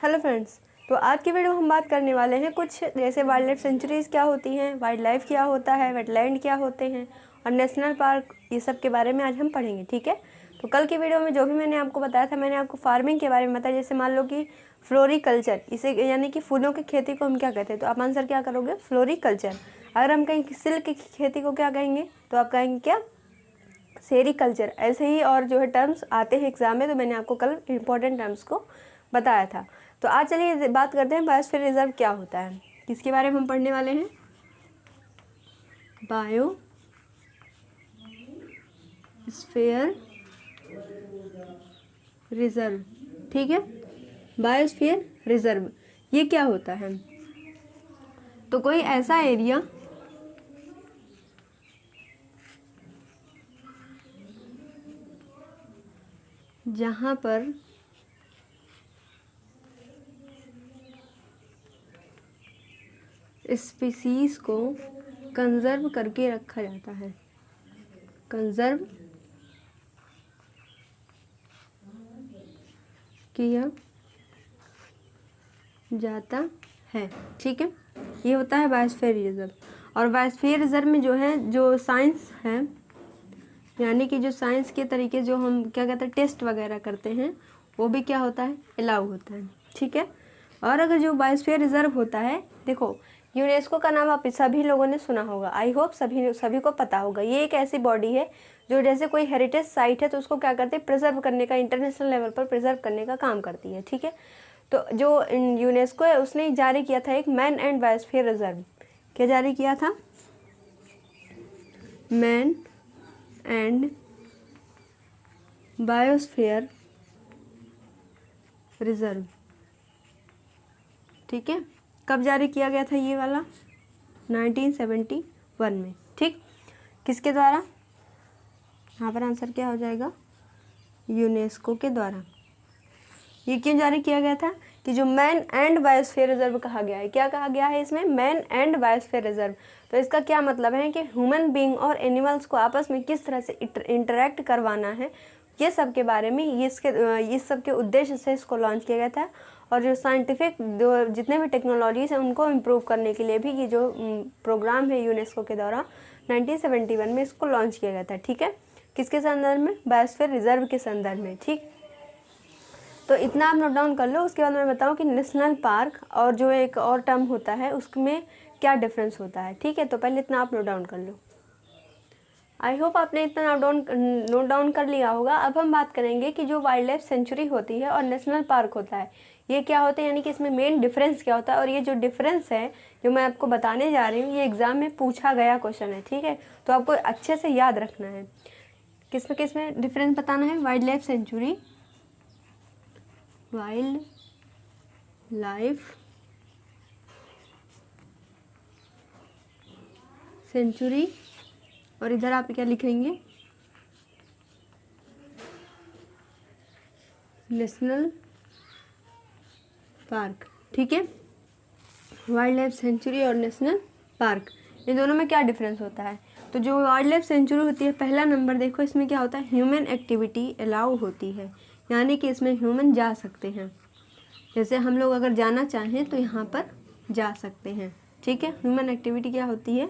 Hello friends, तो आज की वीडियो में हम बात करने वाले हैं कुछ जैसे वाइल्ड लाइफ सेंचुरीज़ क्या होती हैं, वाइल्ड लाइफ क्या होता है, वेटलैंड क्या होते हैं और नेशनल पार्क, ये सब के बारे में आज हम पढ़ेंगे। ठीक है, तो कल की वीडियो में जो भी मैंने आपको बताया था, मैंने आपको फार्मिंग के बारे में बताया। जैसे मान लो कि फ्लोरिकल्चर, इसे यानी कि फूलों की खेती को हम क्या कहते हैं, तो आप आंसर क्या करोगे, फ्लोरिकल्चर। अगर हम कहीं सिल्क की खेती को क्या कहेंगे, तो आप कहेंगे क्या, सेरीकल्चर। ऐसे ही और जो है टर्म्स आते हैं एग्जाम में, तो मैंने आपको कल इंपॉर्टेंट टर्म्स को बताया था। तो आज चलिए बात करते हैं बायोस्फीयर रिजर्व क्या होता है, किसके बारे में हम पढ़ने वाले हैं, बायोस्फीयर रिजर्व। ठीक है, बायोस्फीयर रिजर्व ये क्या होता है, तो कोई ऐसा एरिया जहाँ पर स्पीसीज को कंजर्व करके रखा जाता है, कंजर्व किया जाता है। ठीक है, ये होता है बायोस्फीयर रिजर्व। और बायोस्फीयर रिजर्व में जो है, जो साइंस है, यानी कि जो साइंस के तरीके जो हम क्या कहते हैं टेस्ट वगैरह करते हैं, वो भी क्या होता है, अलाउ होता है। ठीक है, और अगर जो बायोस्फीयर रिजर्व होता है, देखो यूनेस्को का नाम आप सभी लोगों ने सुना होगा, आई होप सभी को पता होगा। ये एक ऐसी बॉडी है जो जैसे कोई हेरिटेज साइट है तो उसको क्या करते हैं, प्रिजर्व करने का, इंटरनेशनल लेवल पर प्रिजर्व करने का काम करती है। ठीक है, तो जो यूनेस्को है उसने जारी किया था एक मैन एंड बायोस्फीयर रिजर्व। क्या जारी किया था, मैन एंड बायोस्फीयर रिजर्व। ठीक है, कब जारी किया गया था ये वाला, 1971 में। ठीक, किसके द्वारा, यहाँ पर आंसर क्या हो जाएगा, यूनेस्को के द्वारा। ये क्यों जारी किया गया था कि जो मैन एंड बायोस्फीयर रिजर्व कहा गया है, क्या कहा गया है इसमें, मैन एंड बायोस्फीयर रिजर्व। तो इसका क्या मतलब है कि ह्यूमन बीइंग और एनिमल्स को आपस में किस तरह से इंटरेक्ट करवाना है, ये सब के बारे में, इस सब के उद्देश्य से इसको लॉन्च किया गया था। और जो साइंटिफिक जितने भी टेक्नोलॉजीज़ हैं उनको इम्प्रूव करने के लिए भी ये जो प्रोग्राम है यूनेस्को के द्वारा 1971 में इसको लॉन्च किया गया था। ठीक है, किसके संदर्भ में, बायोस्फीयर रिजर्व के संदर्भ में। ठीक, तो इतना आप नोट डाउन कर लो। उसके बाद मैं बताऊँ कि नेशनल पार्क और जो एक और टर्म होता है उसमें क्या डिफरेंस होता है। ठीक है, तो पहले इतना आप नोट डाउन कर लो। आई होप आपने इतना नोट डाउन कर लिया होगा। अब हम बात करेंगे कि जो वाइल्ड लाइफ सेंचुरी होती है और नेशनल पार्क होता है, ये क्या होते हैं, यानी कि इसमें मेन डिफरेंस क्या होता है। और ये जो डिफरेंस है जो मैं आपको बताने जा रही हूँ, ये एग्ज़ाम में पूछा गया क्वेश्चन है। ठीक है, तो आपको अच्छे से याद रखना है, किसमें डिफरेंस बताना है, wild life sanctuary, wild life sanctuary, और इधर आप क्या लिखेंगे, नेशनल पार्क। ठीक है, वाइल्ड लाइफ सेंचुरी और नेशनल पार्क, इन दोनों में क्या डिफरेंस होता है। तो जो वाइल्ड लाइफ सेंचुरी होती है, पहला नंबर देखो इसमें क्या होता है, ह्यूमन एक्टिविटी अलाउ होती है, यानी कि इसमें ह्यूमन जा सकते हैं। जैसे हम लोग अगर जाना चाहें तो यहाँ पर जा सकते हैं। ठीक है, ह्यूमन एक्टिविटी क्या होती है,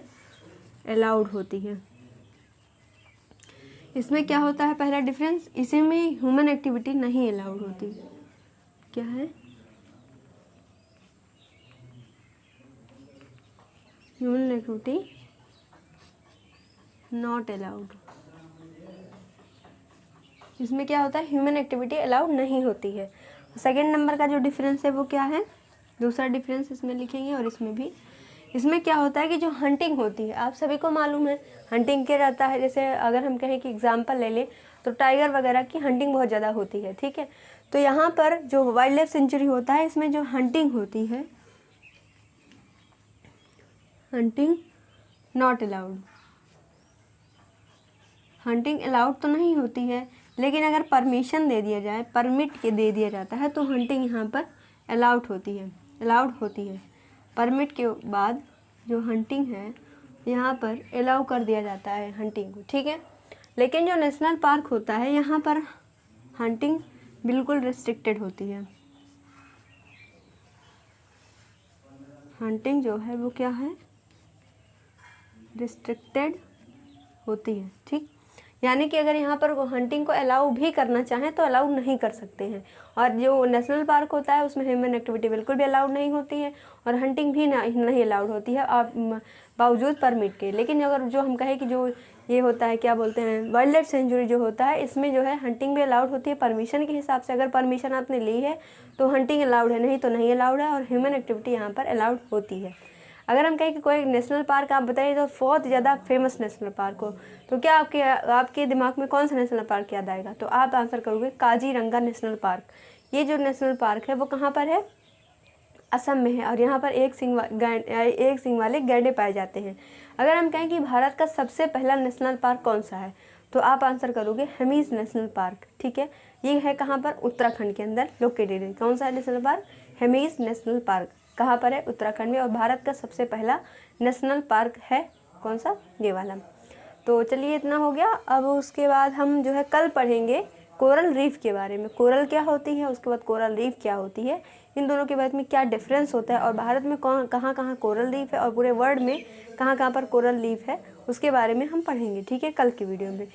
अलाउड होती है। इसमें क्या होता है, पहला डिफरेंस, इसी में ह्यूमन एक्टिविटी नहीं अलाउड होती। क्या है, ह्यूमन एक्टिविटी नॉट अलाउड। इसमें क्या होता है, ह्यूमन एक्टिविटी अलाउड नहीं होती है। सेकंड नंबर का जो डिफरेंस है वो क्या है, दूसरा डिफरेंस इसमें लिखेंगे और इसमें भी। इसमें क्या होता है कि जो हंटिंग होती है, आप सभी को मालूम है हंटिंग क्या रहता है। जैसे अगर हम कहें कि एग्जांपल ले लें तो टाइगर वगैरह की हंटिंग बहुत ज़्यादा होती है। ठीक है, तो यहाँ पर जो वाइल्ड लाइफ सेंचुरी होता है, इसमें जो हंटिंग होती है, hunting not allowed. Hunting allowed तो नहीं होती है, लेकिन अगर परमिशन दे दिया जाए, परमिट के दे दिया जाता है, तो हंटिंग यहाँ पर अलाउड होती है। परमिट के बाद जो हंटिंग है यहाँ पर अलाउ कर दिया जाता है हंटिंग को। ठीक है, लेकिन जो नेशनल पार्क होता है यहाँ पर हंटिंग बिल्कुल रिस्ट्रिक्टेड होती है। हंटिंग जो है वो क्या है, रिस्ट्रिक्टेड होती है। ठीक, यानी कि अगर यहाँ पर वो हंटिंग को अलाउ भी करना चाहें तो अलाउ नहीं कर सकते हैं। और जो नेशनल पार्क होता है उसमें ह्यूमन एक्टिविटी बिल्कुल भी अलाउड नहीं होती है और हंटिंग भी नहीं अलाउड होती है आप बावजूद परमिट के। लेकिन अगर जो हम कहें कि जो ये होता है क्या बोलते हैं वाइल्ड लाइफ सेंचुरी जो होता है, इसमें जो है हंटिंग भी अलाउड होती है परमिशन के हिसाब से। अगर परमिशन आपने ली है तो हंटिंग अलाउड है, नहीं तो नहीं अलाउड है, और ह्यूमन एक्टिविटी यहाँ पर अलाउड होती है। अगर हम कहें कि कोई नेशनल पार्क आप बताइए तो बहुत ज़्यादा फेमस नेशनल पार्क हो, तो क्या आपके दिमाग में कौन सा नेशनल पार्क याद आएगा? तो आप आंसर करोगे काजीरंगा नेशनल पार्क। ये जो नेशनल पार्क है वो कहाँ पर है? असम में है, और यहाँ पर एक सींग वाले गैंडे पाए जाते हैं। अगर हम कहें कि भारत का सबसे पहला नेशनल पार्क कौन सा है, तो आप आंसर करोगे हेमीज नेशनल पार्क। ठीक है, ये है कहाँ पर? उत्तराखंड के अंदर लोकेटेड है। कौन सा national park? Hemis national park. कहाँ पर है? उत्तराखंड में। और भारत का सबसे पहला नेशनल पार्क है कौन सा? ये वाला। तो चलिए इतना हो गया। अब उसके बाद हम जो है कल पढ़ेंगे कोरल रीफ के बारे में। कोरल क्या होती है, उसके बाद कोरल रीफ क्या होती है, इन दोनों के बाद में क्या डिफरेंस होता है, और भारत में कहाँ कहाँ कोरल रीफ है और पूरे वर्ल्ड में कहाँ कहाँ पर कोरल रीफ है, उसके बारे में हम पढ़ेंगे। ठीक है, कल की वीडियो में।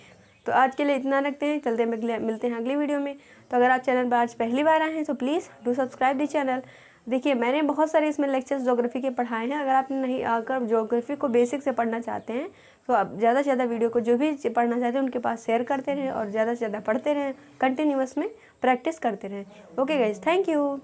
तो आज के लिए इतना रखते हैं, चलते मिलते हैं अगली वीडियो में। तो अगर आप चैनल पर आज पहली बार आए हैं तो please do subscribe the channel. देखिए मैंने बहुत सारे इसमें लेक्चर्स ज्योग्राफी के पढ़ाए हैं। अगर आपने नहीं अगर ज्योग्राफी को बेसिक से पढ़ना चाहते हैं तो आप ज़्यादा से ज़्यादा वीडियो को जो भी पढ़ना चाहते हैं उनके पास शेयर करते रहें और ज़्यादा से ज़्यादा पढ़ते रहें, कंटिन्यूअस में प्रैक्टिस करते रहें। Okay guys, thank you.